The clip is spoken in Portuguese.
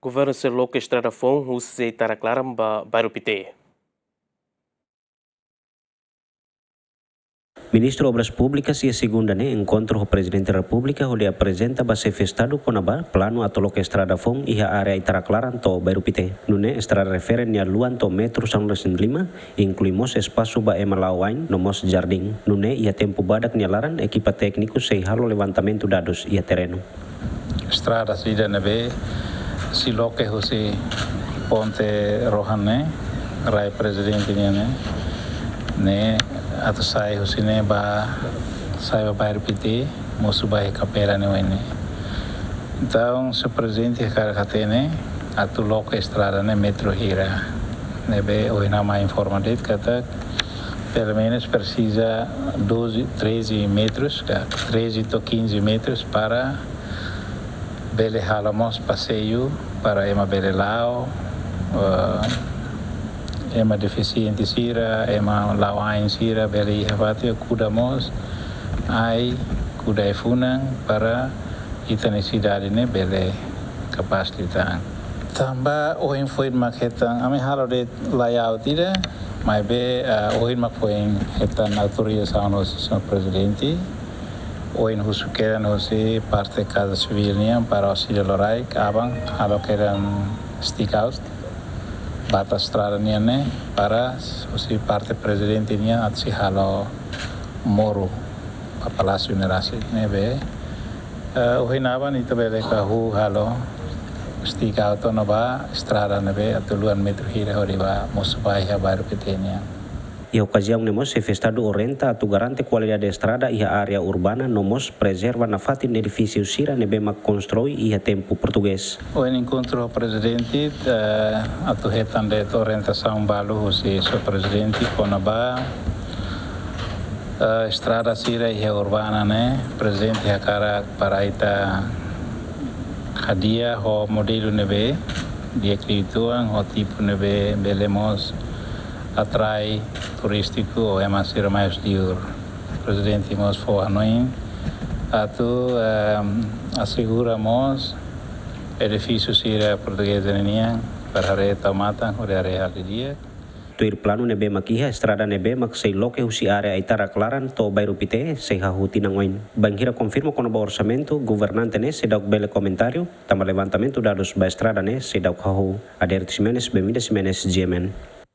Governu se Loke Estrada foun husi Aitarak laran Bairo Pite. Ministro Obras Públicas e a segunda encontro o Presidente da República onde apresenta base festado com a plano a Loke Estrada foun e a área Aitarak laran to Bairo Pite. Nune estrada refere a luan to metro São Luís Lima, incluímos espaço ba emalauain no mos jardim. Nune e a tempo badak nia laran equipa técnico se halo levantamento dados e a terreno. Estrada sida nebe si Loke husi ponte rohan rai presidente ne atau saya husine saya Bairo Pite musubai kapela ne. Então se presidente karakatene atu Loke Estrada metro hira nebe oina mais informativo kata pelo menos precisa 13 metros, 13 to 15 metros para bele halamos passeio para ema bele lao ema deficiente sira ema lawain sira bele havatio kudamos ai kudai funang para ita necessidade ne bele kapasitas tamba oin foi maketan ame halo de layout ida mai be oin mak foi etan autorização no presidente oin husukeran hosi parte casa civilnya para auxílio lorai abang halo keran stick out batas estrada ne para hosi parte presidente nya atsi halo moro a palácio nerasi ne be oin aban itu bele kahu halo stick out no ba estrada ne be atuluan metro hira horiba musubai ha Bairo Pite nya. E a ocasião nemos se festado orienta a garante qualidade da estrada e a área urbana nomos preserva na fatin edifício sira nebema constrói e a tempo português. O encontro o presidente a tu retan de orientação balu o seu presidente conaba estrada sira e a urbana né presidente a cara para ita hadia o modelo nebe de acredituan o tipo nebe belemos atrai turístico ou emancira mais diur. Presidente mos foanoin atu asseguramos edifício sira português nenian para reta mata ou area dia. Tuir plano nebe makiha estrada nebe mak sei Loke husi área Aitarak laran to Bairo Pite sei hahuti nangoin. Banghira confirma com o orçamento governante ne se dá bele comentário tama levantamento dados ba estrada ne se dá hahu. Aderto Ximenes, Bemida Ximenes, GMN.